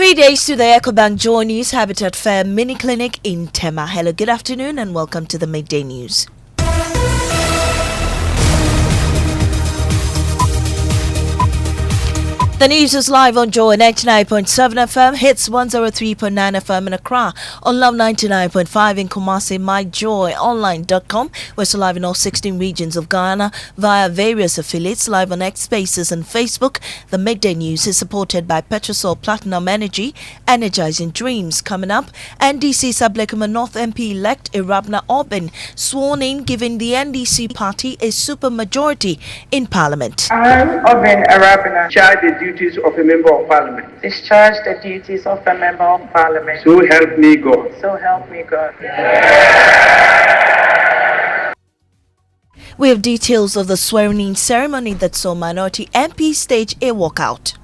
3 days to the EcoBank Joy News Habitat Fair Mini Clinic in Tema. Hello, good afternoon and welcome to the Midday News. The news is live on Joy 99.7 FM, hits 103.9 FM in Accra, on Love 99.5 in Kumasi, myjoyonline.com. We're also live in all 16 regions of Ghana via various affiliates, live on X Spaces and Facebook. The Midday News is supported by Petrosol Platinum Energy, Energizing Dreams. Coming up, NDC Sublekuma North MP-elect Irabna Obin sworn in, giving the NDC party a supermajority in Parliament. I, Obin Irabna, charge the duties of a member of parliament. Discharge the duties of a member of parliament. So help me God. So help me God. We have details of the swearing-in ceremony that saw minority MP stage a walkout.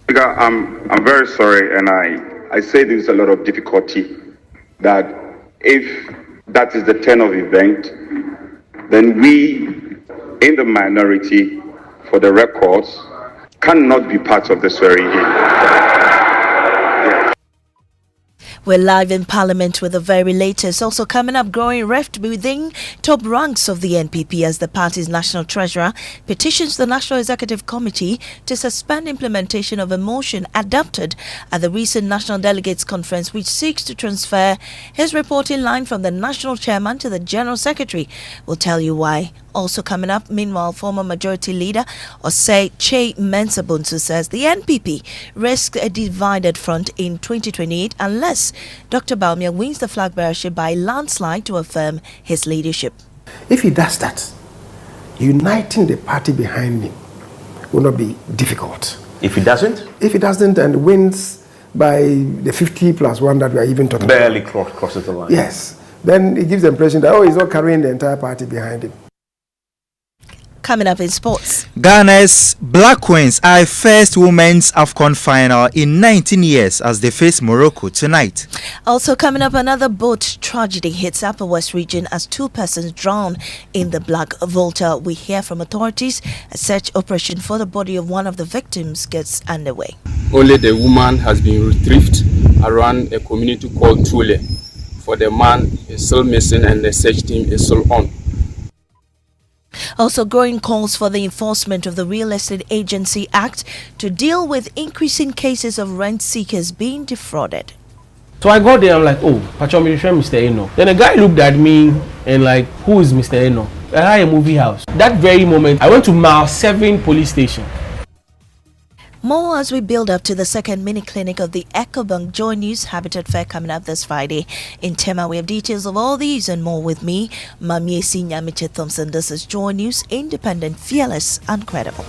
I'm very sorry, and I say this with a lot of difficulty, that if that is the turn of event, then we in the minority, for the records, cannot be part of the swearing-in. We're live in Parliament with the very latest. Also coming up, growing rift within top ranks of the NPP as the party's national treasurer petitions the National Executive Committee to suspend implementation of a motion adopted at the recent National Delegates Conference, which seeks to transfer his reporting line from the national chairman to the general secretary. We'll tell you why. Also coming up, meanwhile, former majority leader Osei Che Mensah says the NPP risks a divided front in 2028 unless Dr. Bawumia wins the flag bearership by landslide to affirm his leadership. If he does that, uniting the party behind him will not be difficult. If he doesn't? If he doesn't and wins by the 50+1 that we are even talking barely about. crosses the line. Yes. Then it gives the impression that, he's not carrying the entire party behind him. Coming up in sports, Ghana's Black Queens are first women's AFCON final in 19 years as they face Morocco tonight. Also coming up, another boat tragedy hits Upper West region as 2 persons drown in the Black Volta. We hear from authorities a search operation for the body of one of the victims gets underway. Only the woman has been retrieved around a community called Tule. For the man is still missing and the search team is still on. Also, growing calls for the enforcement of the Real Estate Agency Act to deal with increasing cases of rent seekers being defrauded. So I got there, I'm like, Mr. Eno. Then a guy looked at me and like, who is Mr. Eno? I had a movie house. That very moment, I went to Mile 7 police station. More as we build up to the second mini clinic of the EcoBank Joy News Habitat Fair coming up this Friday in Tema. We have details of all these and more with me, Mamie Sinyamiche Thompson. This is Joy News, independent, fearless, and credible.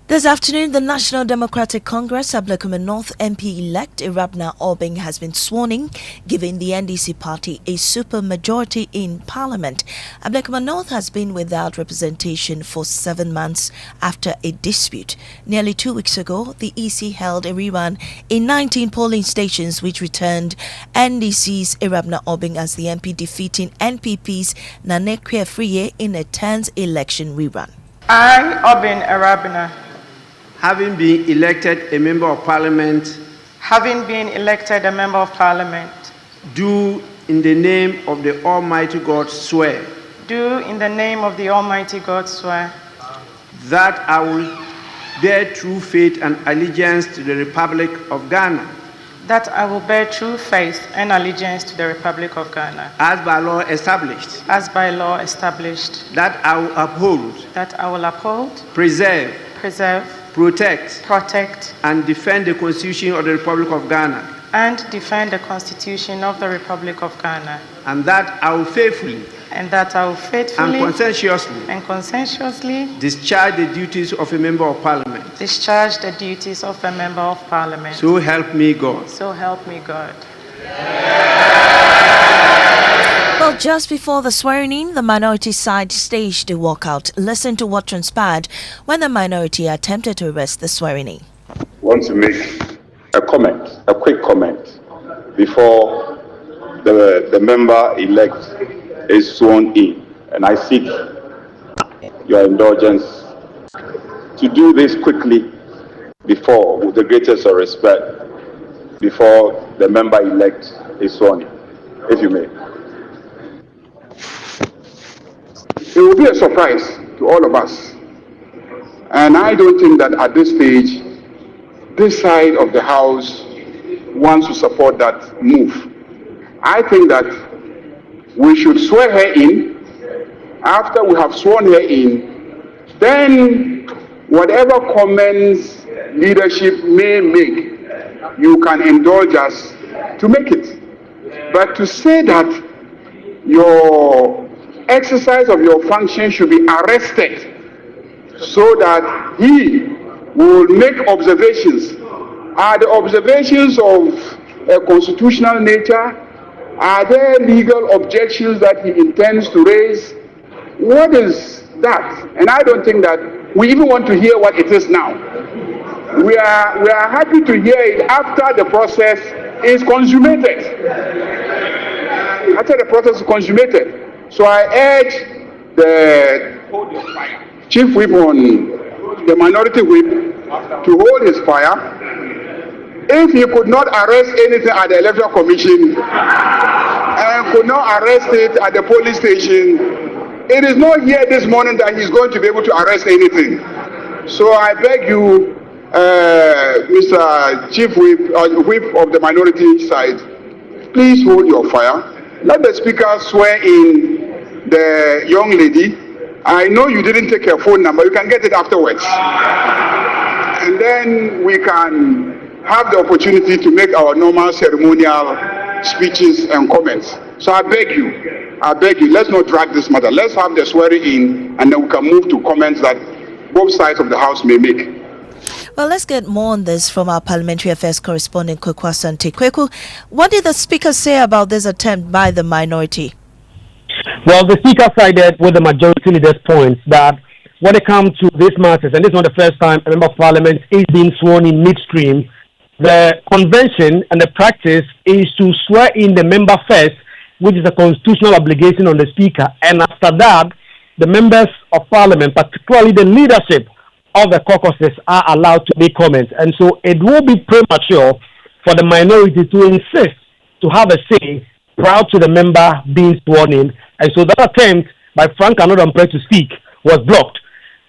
This afternoon, the National Democratic Congress Ablekuma North MP-elect Irabna Obin has been sworn in, giving the NDC party a supermajority in Parliament. Ablekuma North has been without representation for 7 months after a dispute. Nearly 2 weeks ago, the EC held a rerun in 19 polling stations, which returned NDC's Irabna Obin as the MP, defeating NPP's Nane Kweafriye in a 10th election rerun. I, Obin Irabna, Having been elected a member of parliament, do in the name of the Almighty God swear that I will bear true faith and allegiance to the Republic of Ghana, that I will bear true faith and allegiance to the Republic of Ghana, as by law established, that I will uphold, preserve, protect, and defend the Constitution of the Republic of Ghana, and defend the Constitution of the Republic of Ghana, and that I will faithfully and conscientiously discharge the duties of a member of parliament. So help me God. Well, just before the swearing-in, the minority side staged a walkout. Listen to what transpired when the minority attempted to arrest the swearing-in. I want to make a quick comment, before the member-elect is sworn in, and I seek your indulgence to do this quickly before, with the greatest of respect, before the member-elect is sworn in, if you may. It will be a surprise to all of us. And I don't think that at this stage, this side of the House wants to support that move. I think that we should swear her in. After we have sworn her in, then whatever comments leadership may make, you can indulge us to make it. But to say that your exercise of your function should be arrested so that he will make observations. Are the observations of a constitutional nature? Are there legal objections that he intends to raise? What is that? And I don't think that we even want to hear what it is now. We are happy to hear it after the process is consummated. After the process is consummated. So I urge the Chief Whip on the Minority Whip to hold his fire. If he could not arrest anything at the Electoral Commission and could not arrest it at the police station, it is not here this morning that he's going to be able to arrest anything. So I beg you, Mr. Chief Whip, Whip of the minority side, please hold your fire. Let the Speaker swear in the young lady. I know you didn't take her phone number. You can get it afterwards. And then we can have the opportunity to make our normal ceremonial speeches and comments. So I beg you, let's not drag this matter. Let's have the swearing in, and then we can move to comments that both sides of the House may make. Well, let's get more on this from our Parliamentary Affairs correspondent, Kweku Asante. Kweku, what did the Speaker say about this attempt by the minority? Well, the Speaker sided with the majority leader's points that when it comes to this matters, and this is not the first time a member of Parliament is being sworn in midstream, the convention and the practice is to swear in the member first, which is a constitutional obligation on the Speaker, and after that, the members of Parliament, particularly the leadership of the caucuses, are allowed to make comments. And so it will be premature for the minority to insist to have a say prior to the member being sworn in. And so that attempt by Frank Anodampreh to speak was blocked.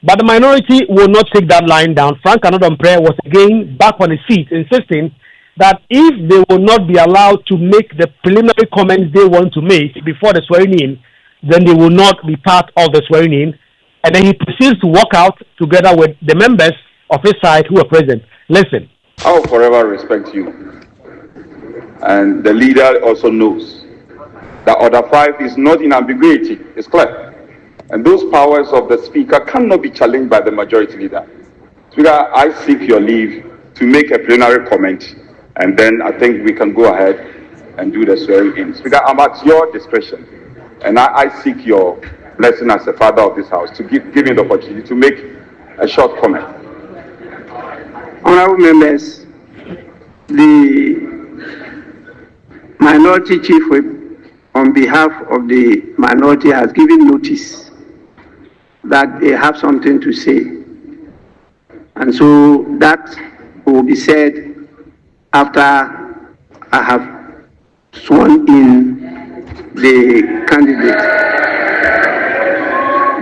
But the minority will not take that line down. Frank Anodampreh was again back on his feet, insisting that if they will not be allowed to make the preliminary comments they want to make before the swearing in, then they will not be part of the swearing in. And then he proceeds to walk out together with the members of his side who are present. Listen. I will forever respect you. And the leader also knows that Order 5 is not in ambiguity. It's clear. And those powers of the Speaker cannot be challenged by the majority leader. Speaker, I seek your leave to make a plenary comment, and then I think we can go ahead and do the swearing in. Speaker, I'm at your discretion, and I seek your blessing as a father of this House to give me the opportunity to make a short comment. Honorable members, the Minority Chief Whip, on behalf of the minority, has given notice that they have something to say. And so that will be said after I have sworn in the candidate.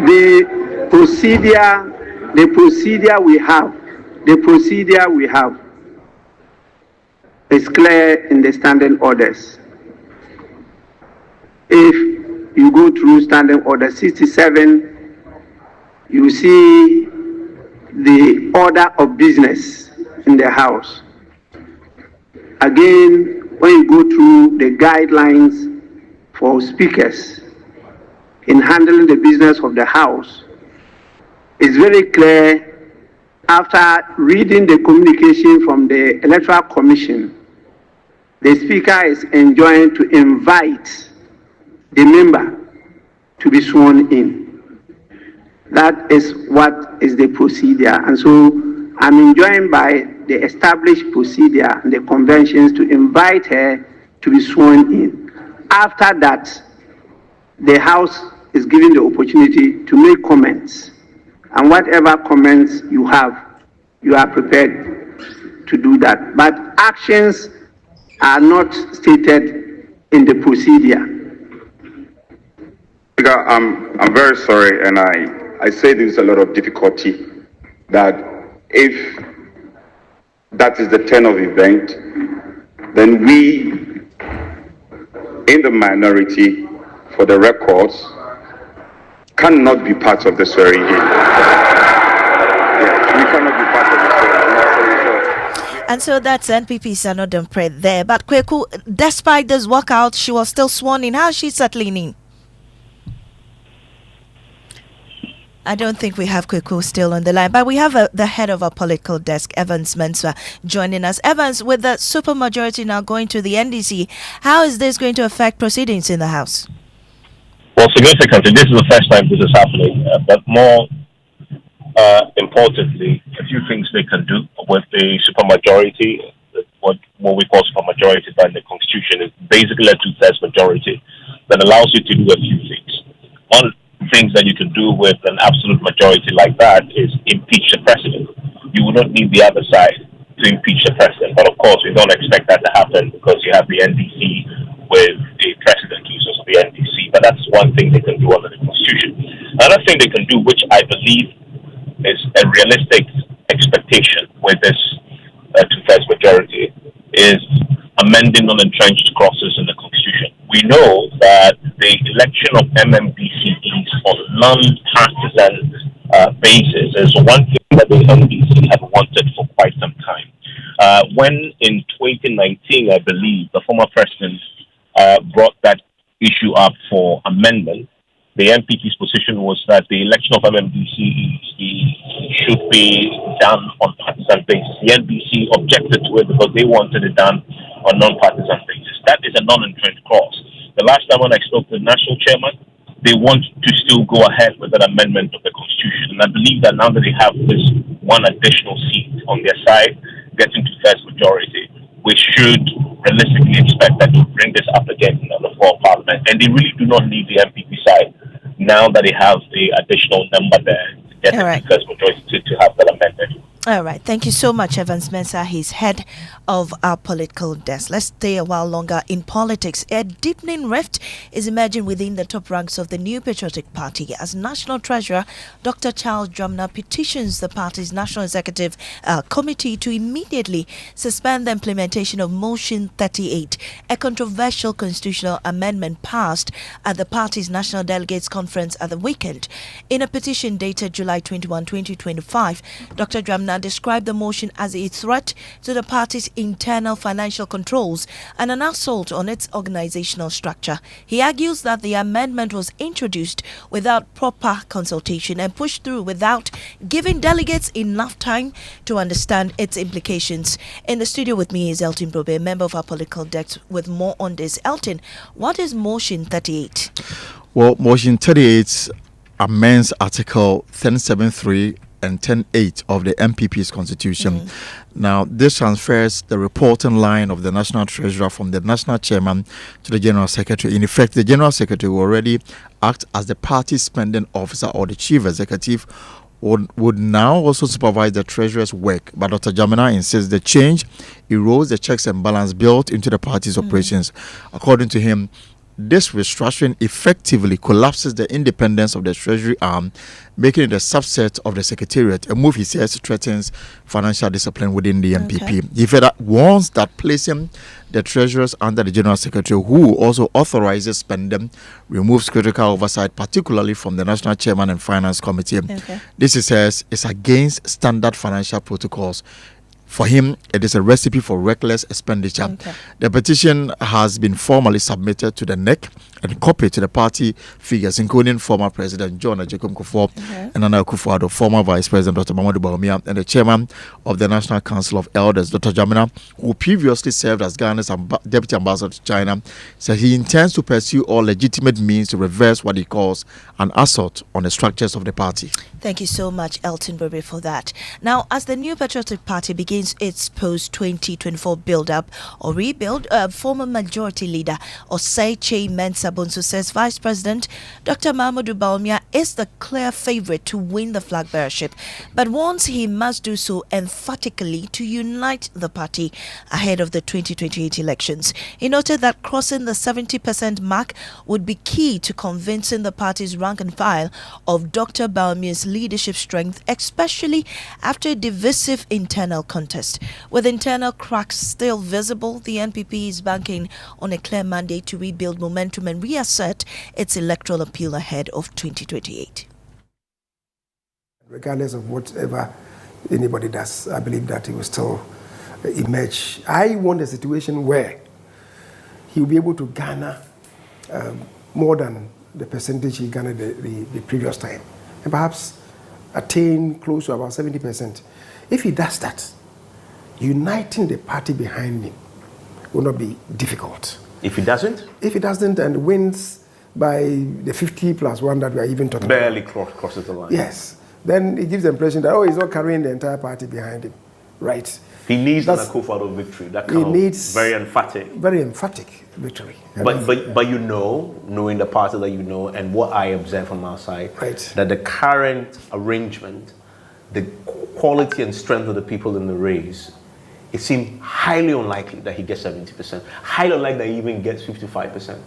The procedure we have is clear in the standing orders. If you go through standing order 67, you see the order of business in the House. Again, when you go through the guidelines for speakers in handling the business of the House, it's very clear after reading the communication from the Electoral Commission, the Speaker is enjoined to invite the member to be sworn in. That is what is the procedure. And so I'm enjoined by the established procedure and the conventions to invite her to be sworn in. After that, the House is given the opportunity to make comments. and whatever comments you have, you are prepared to do that. But actions are not stated in the procedure. I'm very sorry, and I say this with a lot of difficulty, that if that is the turn of event, then we in the minority, for the records, cannot be part of the swearing in. Yes, we cannot be part of the swearing in. And so that's NPP's Anodem Pred there. But Kweku, despite this walkout, she was still sworn in. How is she settling in? I don't think we have Kweku still on the line, but we have the head of our political desk, Evans Mensah, joining us. Evans, with the supermajority now going to the NDC, how is this going to affect proceedings in the House? Well, significantly, this is the first time this is happening, but more importantly, a few things they can do with the supermajority, what we call supermajority by the Constitution, is basically a two-thirds majority that allows you to do a few things. One things that you can do with an absolute majority like that is impeach the president. You will not need the other side to impeach the president, but of course we don't expect that to happen because you have the NDC with the president who's also the NDC, but that's one thing they can do under the Constitution. Another thing they can do, which I believe is a realistic expectation with this two-thirds majority, is amending non-entrenched clauses in the Constitution. We know that the election of MMBCEs on non-partisan basis is one thing that the NDC had wanted for quite some time. When in 2019, I believe, the former president brought that issue up for amendment, the NPP's position was that the election of MMBCEs should be done on partisan basis. The NDC objected to it because they wanted it done on non-partisan basis. That is a non-entrenched clause. The last time when I spoke to the national chairman, they want to still go ahead with that amendment of the Constitution. And I believe that now that they have this one additional seat on their side, getting to first majority, we should realistically expect that to bring this up again in the floor of Parliament. And they really do not need the MPP side now that they have the additional number there to get the first majority to have that amendment. All right. Thank you so much, Evans Mensah. He's head of our political desk. Let's stay a while longer in politics. A deepening rift is emerging within the top ranks of the new Patriotic Party as National Treasurer Dr. Charles Drumner petitions the party's National Executive Committee to immediately suspend the implementation of Motion 38, a controversial constitutional amendment passed at the party's National Delegates Conference at the weekend. In a petition dated July 21, 2025, Dr. Drumner described the motion as a threat to the party's internal financial controls and an assault on its organizational structure. He argues that the amendment was introduced without proper consultation and pushed through without giving delegates enough time to understand its implications. In the studio with me is Elton Brobe, a member of our political desk, with more on this. Elton, what is Motion 38? Well, Motion 38 amends Article 1073 and 10.8 of the MPP's constitution. Now, this transfers the reporting line of the National Treasurer from the National Chairman to the General Secretary. In effect, the General Secretary will already act as the party spending officer or the Chief Executive, would now also supervise the Treasurer's work. But Dr. Jamina insists the change erodes the checks and balance built into the party's operations. According to him, this restructuring effectively collapses the independence of the Treasury arm, making it a subset of the Secretariat, a move he says threatens financial discipline within the MPP. He further warns that placing the treasurers under the General Secretary, who also authorizes spending, removes critical oversight, particularly from the National Chairman and Finance Committee. This, he says, is against standard financial protocols. For him, it is a recipe for reckless expenditure. The petition has been formally submitted to the NEC and copied to the party figures, including former President John Ajakum Kufuor and Nana Akufo-Addo, former Vice President Dr. Mamadou Bawumia, and the Chairman of the National Council of Elders, Dr. Jamina, who previously served as Ghana's Deputy Ambassador to China, said he intends to pursue all legitimate means to reverse what he calls an assault on the structures of the party. Thank you so much, Elton Brobe, for that. Now, as the new Patriotic Party begins its post-2024 build-up or rebuild, former Majority Leader Osei Mensah Mensah Bonsu says Vice President Dr. Mahamudu Bawumia is the clear favorite to win the flag bearership, but warns he must do so emphatically to unite the party ahead of the 2028 elections. He noted that crossing the 70% mark would be key to convincing the party's rank and file of Dr. Bawumia's leadership strength, especially after a divisive internal contest. With internal cracks still visible, the NPP is banking on a clear mandate to rebuild momentum and reassert its electoral appeal ahead of 2028. Regardless of whatever anybody does, I believe that he will still emerge. I want a situation where he will be able to garner more than the percentage he garnered the previous time, and perhaps attain close to about 70%. If he does that, uniting the party behind him will not be difficult. If he doesn't? If he doesn't and wins by the 50+1 that we are even talking barely about. crosses the line. Yes. Then it gives the impression that, he's not carrying the entire party behind him. Right. He needs an Akufo-Addo victory. That kind of very emphatic. Very emphatic victory. But knowing the party that you know, and what I observe from outside, that the current arrangement, the quality and strength of the people in the race, it seems highly unlikely that he gets 70%. Highly unlikely that he even gets 55%.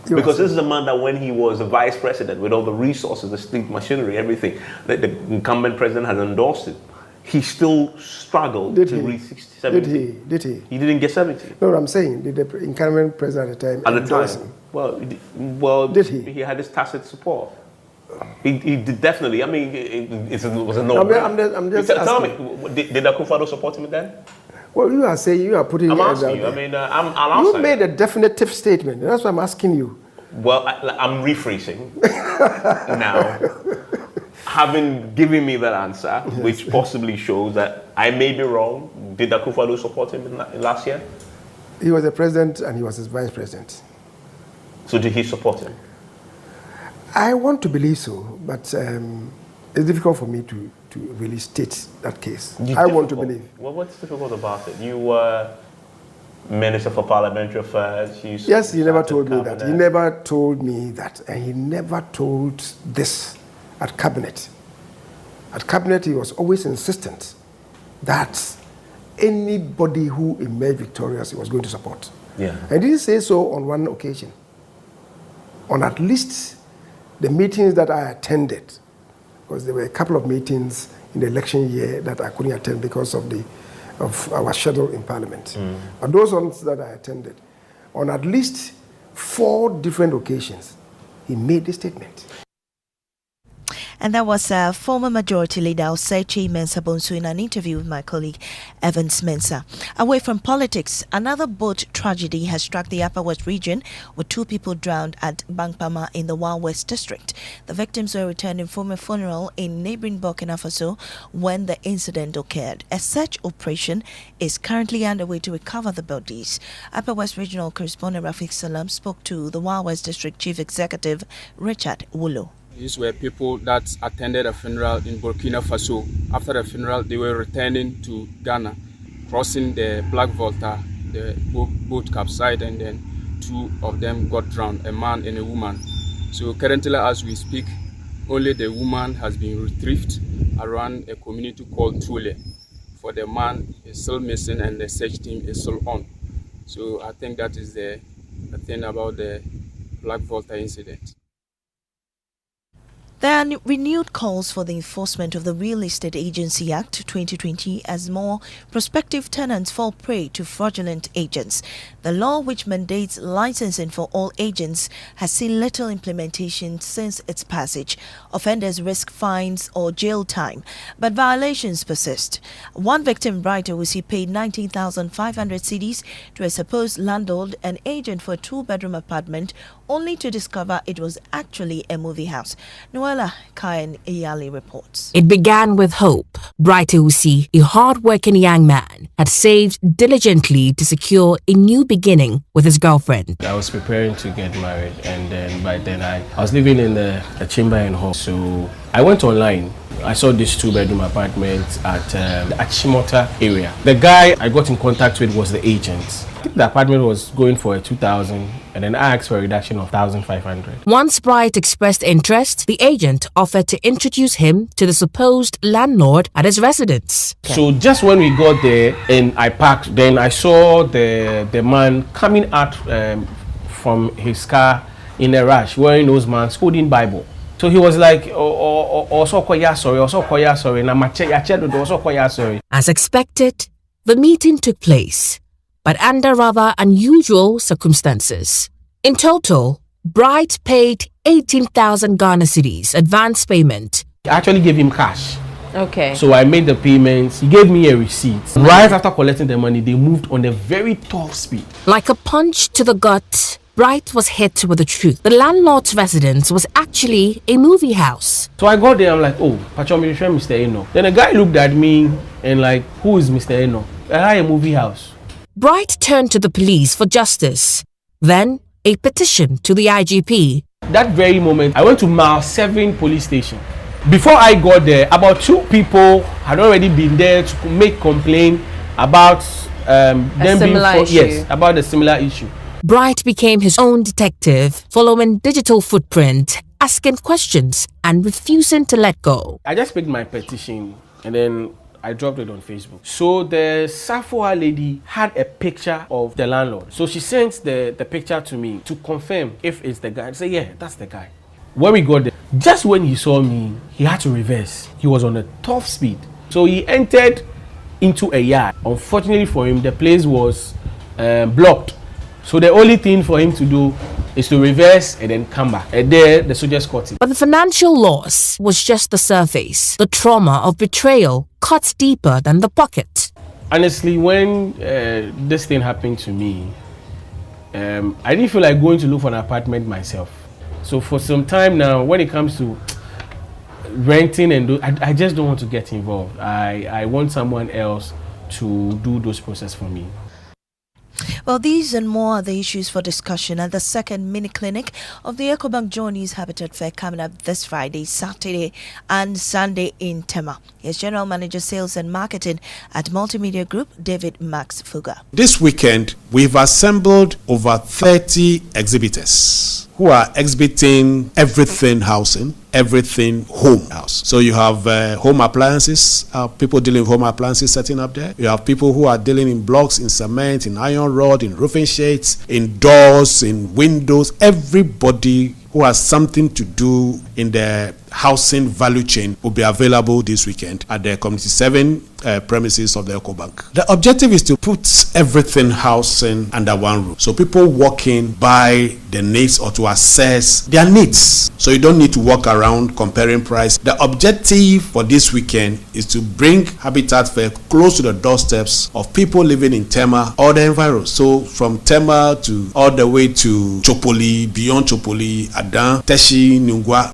Because this is a man that when he was a vice president, with all the resources, the state machinery, everything, that the incumbent president has endorsed it, he still struggled to reach 70. Did he? He didn't get 70. No, I'm saying, did the incumbent president at the time endorse him? Well, did he? He had his tacit support. He did definitely. I mean, it was a no. I'm just tell me, did Akufo-Addo support him then? Well, you are saying, you are putting. I'm asking you. I mean, I'm you made a definitive statement. That's why I'm asking you. Well, I'm rephrasing now. Having given me that answer, which possibly shows that I may be wrong, did Akufo-Addo support him last year? He was the president and he was his vice president. So did he support him? I want to believe so, but it's difficult for me to really state that case. I want to believe. Well, what's difficult about it? You were Minister for Parliamentary Affairs. Yes, he never told me that. He never told me that. And he never told this at Cabinet. At Cabinet, he was always insistent that anybody who emerged victorious, he was going to support. Yeah. And he didn't say so on one occasion. On at least the meetings that I attended, because there were a couple of meetings in the election year that I couldn't attend because of our schedule in Parliament. But those ones that I attended, on at least 4 different occasions, he made this statement. And that was former Majority Leader Osechi Mensah Bonsu in an interview with my colleague Evans Mensah. Away from politics, another boat tragedy has struck the Upper West region with 2 people drowned at Bankpama in the Wild West district. The victims were returning from a funeral in neighboring Burkina Faso when the incident occurred. A search operation is currently underway to recover the bodies. Upper West Regional Correspondent Rafiq Salam spoke to the Wild West District Chief Executive Richard Wulo. These were people that attended a funeral in Burkina Faso. After the funeral, they were returning to Ghana, crossing the Black Volta, the boat capsized, and then 2 of them got drowned, a man and a woman. So currently, as we speak, only the woman has been retrieved around a community called Tule. For the man, is still missing and the search team is still on. So I think that is the thing about the Black Volta incident. There are renewed calls for the enforcement of the Real Estate Agency Act 2020 as more prospective tenants fall prey to fraudulent agents. The law, which mandates licensing for all agents, has seen little implementation since its passage. Offenders risk fines or jail time, but violations persist. One victim writer who see paid 19,500 cedis to a supposed landlord and agent for a 2-bedroom apartment, only to discover it was actually a movie house. Noella Kayan Iyali reports. It began with hope. Bright Usi, a hard-working young man, had saved diligently to secure a new beginning with his girlfriend. I was preparing to get married, and then by then I was living in a chamber in home. So I went online. I saw this 2-bedroom apartment at the Achimota area. The guy I got in contact with was the agent. I think the apartment was going for a 2,000, and then I asked for a reduction of 1,500. Once Bright expressed interest, the agent offered to introduce him to the supposed landlord at his residence. So just when we got there and I parked, then I saw the man coming out from his car in a rush, wearing those man's holding Bible. So he was like, sorry. As expected, the meeting took place, but under rather unusual circumstances. In total, Bright paid 18,000 Ghana cedis advance payment. I actually gave him cash. Okay. So I made the payments. He gave me a receipt. Right after collecting the money, they moved on a very top speed. Like a punch to the gut, Bright was hit with the truth. The landlord's residence was actually a movie house. So I got there, I'm like, oh, Patriotic Party, Mr. Eno. Then a guy looked at me and like, who is Mr. Eno? A movie house. Bright turned to the police for justice. Then a petition to the IGP. That very moment, I went to Mile 7 police station. Before I got there, about 2 people had already been there to make complaint about them being about the similar issue. Bright became his own detective, following digital footprint, asking questions and refusing to let go. I just picked my petition and then I dropped it on Facebook. So the Safoa lady had a picture of the landlord. So she sent the picture to me to confirm if it's the guy. I said, yeah, that's the guy. When we got there, just when he saw me, he had to reverse. He was on a top speed. So he entered into a yard. Unfortunately for him, the place was blocked. So the only thing for him to do is to reverse and then come back. And there, the soldiers caught him. But the financial loss was just the surface. The trauma of betrayal cuts deeper than the pocket. Honestly, when this thing happened to me, I didn't feel like going to look for an apartment myself. So for some time now, when it comes to renting and I just don't want to get involved. I want someone else to do those process for me. Well, these and more are the issues for discussion at the second mini clinic of the EcoBank Journeys Habitat Fair coming up this Friday, Saturday and Sunday in Tema. Here's General Manager Sales and Marketing at Multimedia Group, David Max Fuga. This weekend, we've assembled over 30 exhibitors who are exhibiting everything housing, everything home house. So you have home appliances, people dealing with home appliances setting up there. You have people who are dealing in blocks, in cement, in iron rod, in roofing shades, in doors, in windows. Everybody who has something to do in the housing value chain will be available this weekend at the Community 7 premises of the EcoBank. The objective is to put everything housing under one roof. So people walk in, buy the needs or to assess their needs. So you don't need to walk around comparing price. The objective for this weekend is to bring Habitat Fair close to the doorsteps of people living in Tema or the environs. So from Tema to all the way to Chopoli, beyond Chopoli, Adan, Teshi, Nungwa.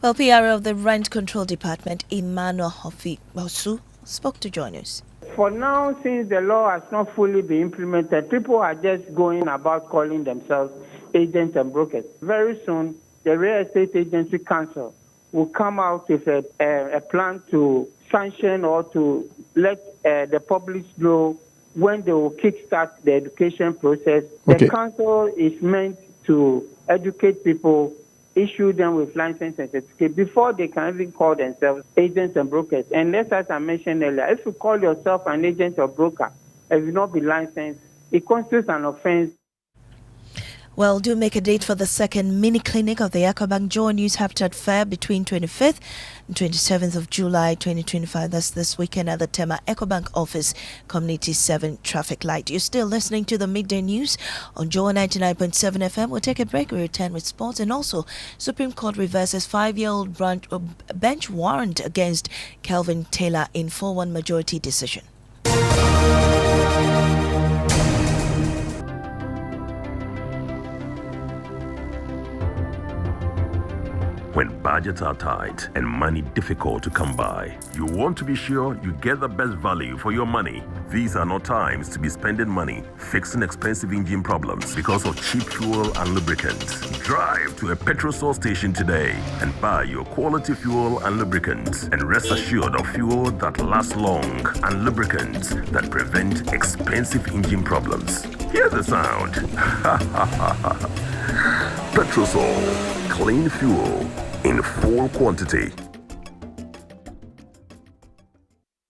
Well, PR of the Rent Control Department, Emmanuel Hofi Bosu, spoke to Joy News. For now, since the law has not fully been implemented, people are just going about calling themselves agents and brokers. Very soon, the Real Estate Agency Council will come out with a plan to sanction or to let the public know when they will kickstart the education process. Okay. The council is meant to educate people, issue them with license and certificate before they can even call themselves agents and brokers. And as I mentioned earlier, if you call yourself an agent or broker and you not be licensed, it constitutes an offense. Well, do make a date for the second mini clinic of the EcoBank Joy News Habitat Fair between 25th and 27th of July 2025. That's this weekend at the Tema EcoBank office, Community 7 traffic light. You're still listening to the midday news on Joy 99.7 FM. We'll take a break. We return with sports, and also Supreme Court reverses 5-year-old bench warrant against Kelvin Taylor in 4-1 majority decision. When budgets are tight and money difficult to come by, you want to be sure you get the best value for your money. These are not times to be spending money fixing expensive engine problems because of cheap fuel and lubricants. Drive to a Petrosol station today and buy your quality fuel and lubricants, and rest assured of fuel that lasts long and lubricants that prevent expensive engine problems. Hear the sound. Petrosol, clean fuel in full quantity.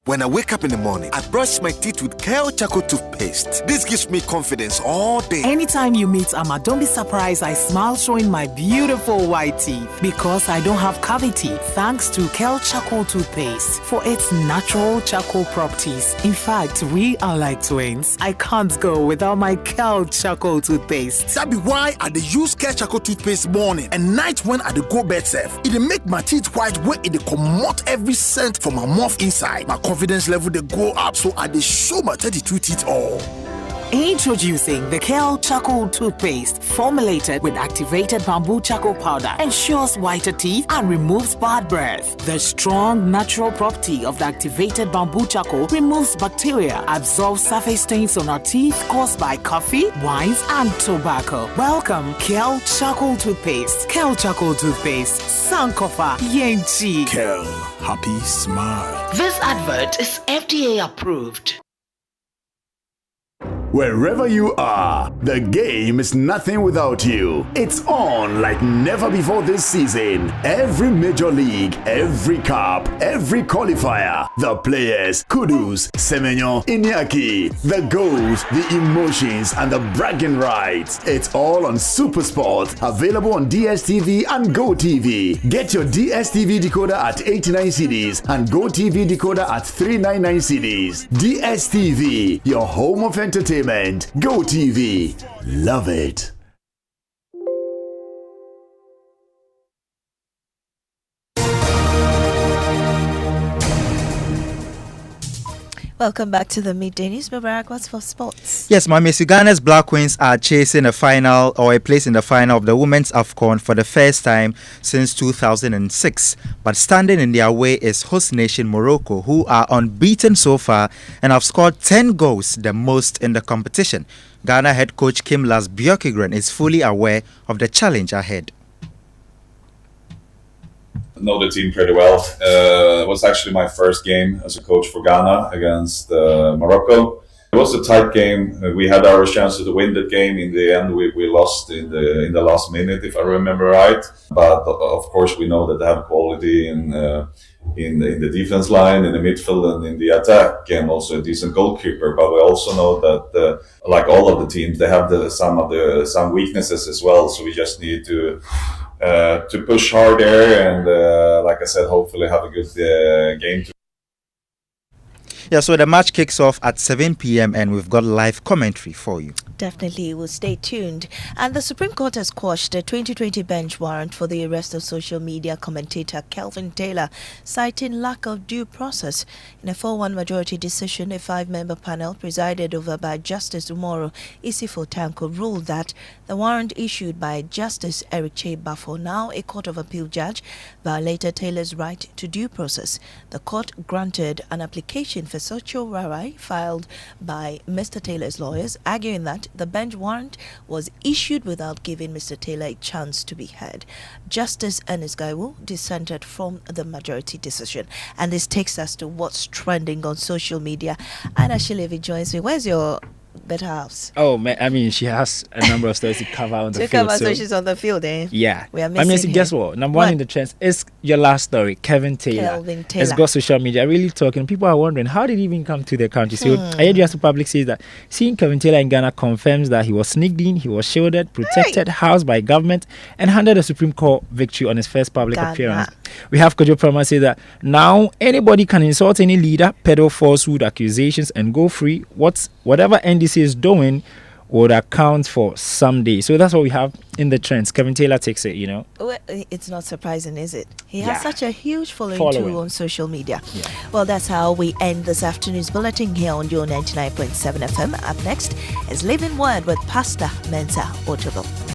When I wake up in the morning, I brush my teeth with Kale Charcoal toothpaste. This gives me confidence all day. Anytime you meet Amma, don't be surprised I smile showing my beautiful white teeth because I don't have cavity thanks to Kale Charcoal toothpaste for its natural charcoal properties. In fact, we are like twins. I can't go without my Kale Charcoal toothpaste. That be why I dey use Kale Charcoal toothpaste morning and night when I dey go bed safe. It dey make my teeth white when it dey comot every scent from my mouth inside. My confidence level they go up, so I dey show my 32 teeth all. Introducing the Kale Charcoal toothpaste, formulated with activated bamboo charcoal powder, ensures whiter teeth and removes bad breath. The strong natural property of the activated bamboo charcoal removes bacteria, absorbs surface stains on our teeth caused by coffee, wines, and tobacco. Welcome, Kale Charcoal toothpaste. Kale Charcoal toothpaste, Sankofa Yenchi. Kale, happy smile. This advert is FDA approved. Wherever you are, the game is nothing without you. It's on like never before this season. Every major league, every cup, every qualifier, the players, kudos, Semenyo, Iñaki, the goals, the emotions, and the bragging rights. It's all on SuperSport, available on DSTV and GoTV. Get your DSTV decoder at 89 cedis and GoTV decoder at 399 cedis. DSTV, your home of entertainment. Go TV. Love it. Welcome back to the Midday News. Mubarak, what's for sports? Yes, Mami, Ghana's Black Queens are chasing a final or a place in the final of the Women's AFCON for the first time since 2006. But standing in their way is host nation Morocco, who are unbeaten so far and have scored 10 goals, the most in the competition. Ghana head coach Kim Las-Bjorkegren is fully aware of the challenge ahead. Know the team pretty well. It was actually my first game as a coach for Ghana against Morocco. It was a tight game. We had our chances to win that game. In the end, we lost in the last minute, if I remember right. But of course, we know that they have quality in the defense line, in the midfield, and in the attack, and also a decent goalkeeper. But we also know that, like all of the teams, they have some weaknesses as well. So we just need to push harder and, like I said, hopefully have a good game. Yeah, so the match kicks off at 7 p.m. and we've got live commentary for you. Definitely, we'll stay tuned. And the Supreme Court has quashed the 2020 bench warrant for the arrest of social media commentator Kelvin Taylor, citing lack of due process. In a 4-1 majority decision, a 5-member panel presided over by Justice Umoro Isifo-Tanko ruled that the warrant issued by Justice Eric Che Bafo, now a Court of Appeal judge, violated Taylor's right to due process. The court granted an application for certiorari filed by Mr. Taylor's lawyers, arguing that the bench warrant was issued without giving Mr. Taylor a chance to be heard. Justice Ernest Gaiwu dissented from the majority decision. And this takes us to what's trending on social media. Anna Shilevi joins me. Where's your better house? Oh, man, I mean, she has a number of stories to cover on the field. So she's on the field, eh? Yeah. We are missing I mean, guess what? Number one in the trends is your last story, Kelvin Taylor. It's got social media really talking. People are wondering, how did he even come to the country? So, Ayediasu Public says that seeing Kelvin Taylor in Ghana confirms that he was sneaked in, he was shielded, protected, housed by government, and handed a Supreme Court victory on his first public appearance. We have Kojo Prama say that now anybody can insult any leader, peddle falsehood accusations, and go free. Whatever NDC is doing would account for someday. So that's what we have in the trends. Kevin Taylor takes it, Well, it's not surprising, is it? He has such a huge following too on social media. Yeah. Well, that's how we end this afternoon's bulletin here on your 99.7 FM. Up next is Living Word with Pastor Mensah Otobo.